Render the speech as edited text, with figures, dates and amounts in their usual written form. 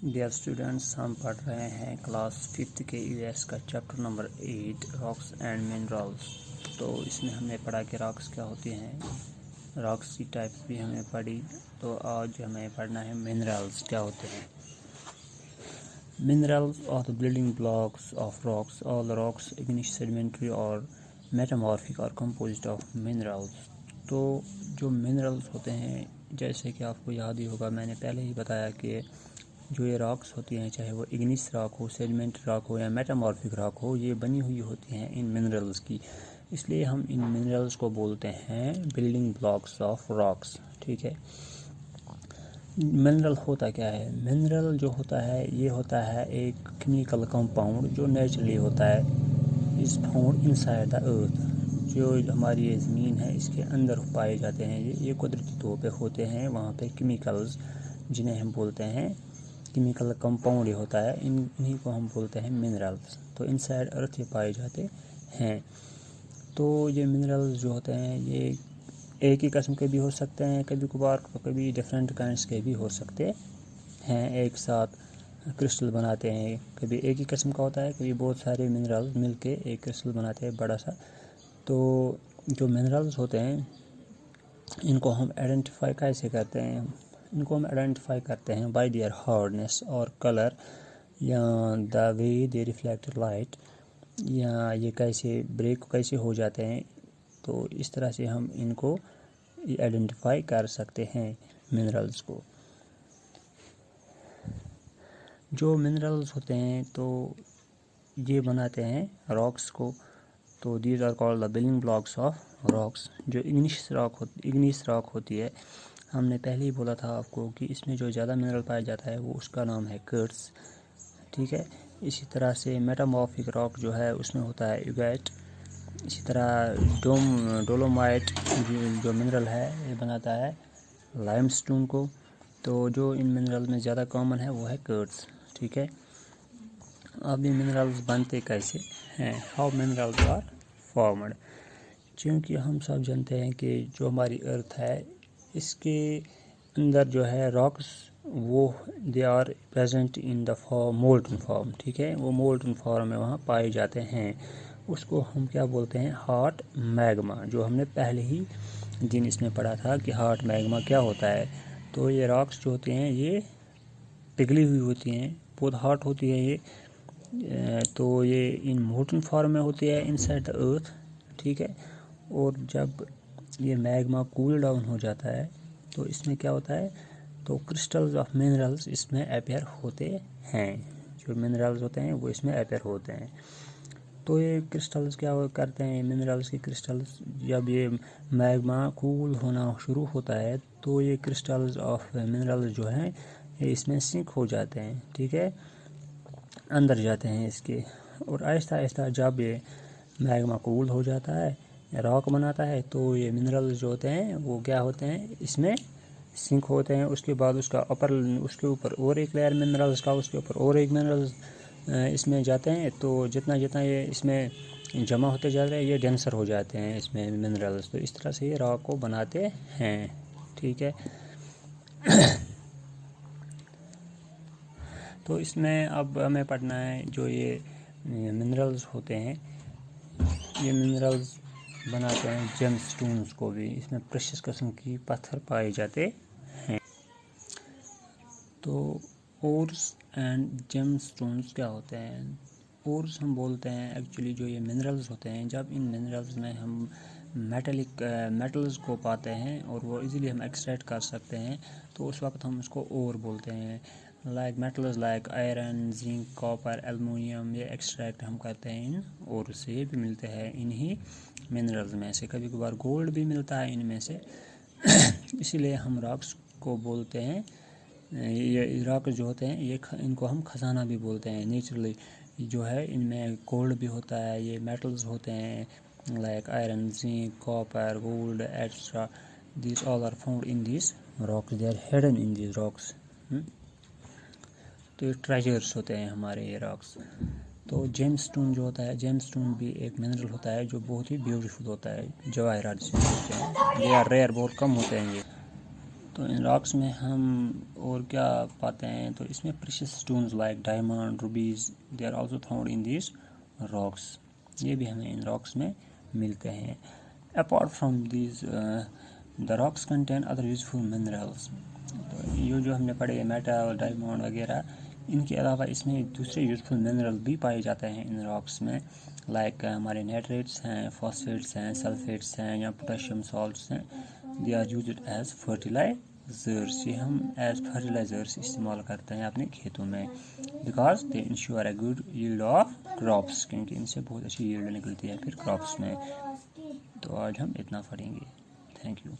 Dear students, हम पढ़ रहे हैं क्लास 5th के यूएस का chapter number 8 rocks and minerals. तो इसमें हमने पढ़ा कि रॉक्स क्या होती हैं, रॉक्स की टाइप्स भी हमने पढ़ी। तो आज हमें पढ़ना है मिनरल्स क्या होते हैं। Minerals are the building blocks of rocks. All rocks igneous sedimentary और मेटामॉर्फिक और कंपोजिट ऑफ मिनरल्स। तो जो मिनरल्स होते हैं, जैसे कि आपको याद ही होगा, मैंने पहले ही बताया कि जो ये रॉक्स होती हैं, चाहे वो इग्निस रॉक हो, सेडिमेंट रॉक हो या मेटामॉर्फिक रॉक हो, ये बनी हुई होती हैं इन मिनरल्स की। इसलिए हम इन मिनरल्स को बोलते हैं बिल्डिंग ब्लॉक्स ऑफ रॉक्स। ठीक है। मिनरल होता क्या है? मिनरल जो होता है ये होता है एक केमिकल कंपाउंड जो नेचुरली होता है, is found inside the earth. जो हमारी ये ज़मीन है इसके अंदर पाए जाते हैं। ये कुदरती तौर पे होते हैं वहाँ पे केमिकल्स, जिन्हें हम बोलते हैं केमिकल कंपाउंड होता है। इन्हीं को हम बोलते हैं मिनरल्स। तो इनसाइड अर्थ ये पाए जाते हैं। तो ये मिनरल्स जो होते हैं ये एक ही किस्म के भी हो सकते हैं, कभी कभार कभी डिफरेंट काइंड्स के भी हो सकते हैं। एक साथ क्रिस्टल बनाते हैं, कभी एक ही किस्म का होता है, कभी बहुत सारे मिनरल्स मिलके एक क्रिस्टल बनाते हैं बड़ा सा। तो जो मिनरल्स होते हैं इनको हम आइडेंटिफाई कैसे करते हैं? इनको हम आइडेंटिफाई करते हैं बाय देयर हार्डनेस और कलर, या the way they reflect light, या ये कैसे ब्रेक कैसे हो जाते हैं। तो इस तरह से हम इनको आइडेंटिफाई कर सकते हैं मिनरल्स को। जो मिनरल्स होते हैं तो ये बनाते हैं रॉक्स को। तो these are called the building blocks of rocks. जो इग्निस रॉक होती है, हमने पहले ही बोला था आपको कि इसमें जो ज़्यादा मिनरल पाया जाता है वो उसका नाम है क्वार्ट्ज। ठीक है। इसी तरह से मेटामॉर्फिक रॉक जो है उसमें होता है यूगैट। इसी तरह डोलोमाइट जो मिनरल है ये बनाता है लाइमस्टोन को। तो जो इन मिनरल में ज़्यादा कॉमन है वो है क्वार्ट्ज। ठीक है। अब ये मिनरल्स बनते कैसे हैं? How minerals are formed. क्योंकि हम सब जानते हैं कि जो हमारी अर्थ है इसके अंदर जो है रॉक्स वो they are present in the form molten form. ठीक है। वो मोल्टन फॉर्म में वहाँ पाए जाते हैं। उसको हम क्या बोलते हैं? Hot magma. जो हमने पहले ही दिन इसमें पढ़ा था कि हॉट मैग्मा क्या होता है। तो ये रॉक्स जो होते हैं ये पिघली हुई होती हैं, बहुत हॉट होती है ये। तो ये इन मोल्टन फॉर्म में होती है इनसाइड द अर्थ। ठीक है। और जब ये मैग्मा कूल डाउन हो जाता है तो इसमें क्या होता है? तो क्रिस्टल्स ऑफ मिनरल्स इसमें अपेयर होते हैं। जो मिनरल्स होते हैं वो इसमें अपेयर होते हैं। तो ये क्रिस्टल्स क्या करते हैं? मिनरल्स के क्रिस्टल्स जब ये मैग्मा कूल होना शुरू होता है तो ये क्रिस्टल्स ऑफ मिनरल्स जो हैं ये इसमें सिंक हो जाते हैं। ठीक है। अंदर जाते हैं इसके। और आहिस्ता आहिस्ता जब ये मैग्मा कूल हो जाता है, रॉक बनाता है, तो ये मिनरल्स जो होते हैं वो क्या होते हैं? इसमें सिंक होते हैं। उसके बाद उसके ऊपर और एक लेयर मिनरल्स का, उसके ऊपर और एक मिनरल्स इसमें जाते हैं। तो जितना जितना ये इसमें जमा होते जा रहे हैं ये डेंसर हो जाते हैं इसमें मिनरल्स। तो इस तरह से ये रॉक को बनाते हैं। ठीक है। तो इसमें अब हमें पढ़ना है जो ये मिनरल्स होते हैं, ये मिनरल्स बनाते हैं जेमस्टोन्स को भी। इसमें प्रेशियस किस्म की पत्थर पाए जाते हैं। तो ओर्स एंड जेमस्टोन्स क्या होते हैं? ओर्स हम बोलते हैं एक्चुअली जो ये मिनरल्स होते हैं, जब इन मिनरल्स में हम मेटल्स को पाते हैं और वो इजीली हम एक्सट्रैक्ट कर सकते हैं, तो उस वक्त हम उसको ओर बोलते हैं। Like metals like iron, zinc, copper, aluminium, ये एक्सट्रैक्ट हम करते हैं इन और से भी मिलते हैं इन्हीं मिनरल्स में से। कभी कभार गोल्ड भी मिलता है इनमें से। इसीलिए हम रॉक्स को बोलते हैं, ये रॉक्स जो होते हैं ये इनको हम खजाना भी बोलते हैं। नेचुरली जो है इनमें गोल्ड भी होता है, ये मेटल्स होते हैं like iron, zinc, copper, gold extra. these all are found in these rocks, they are hidden in these rocks। तो ये ट्रेजर्स होते हैं हमारे ये रॉक्स। तो जेमस्टोन जो होता है, जेमस्टोन भी एक मिनरल होता है जो बहुत ही ब्यूटीफुल होता है, जवाहरात से होते हैं। ये आर रेयर, बहुत कम होते हैं ये। तो इन रॉक्स में हम और क्या पाते हैं, तो इसमें precious stones like diamond, rubies, they are also found in this rocks. ये भी हमें इन रॉक्स में मिलते हैं। Apart from this the rocks contain other useful minerals. तो ये जो हमने पढ़े मेटल, डायमंड वगैरह, इनके अलावा इसमें दूसरे यूजफुल मिनरल भी पाए जाते हैं इन रॉक्स में, लाइक हमारे नाइट्रेट्स हैं, फॉस्फेट्स हैं, सल्फेट्स हैं या पोटेशियम सॉल्ट्स हैं। They are used as fertilisers. ये हम एज फर्टिलाइजर्स इस्तेमाल करते हैं अपने खेतों में, because they ensure a good yield of crops, क्योंकि इनसे बहुत अच्छी यील्ड निकलती है फिर क्रॉप्स में। तो आज हम इतना पढ़ेंगे। Thank you.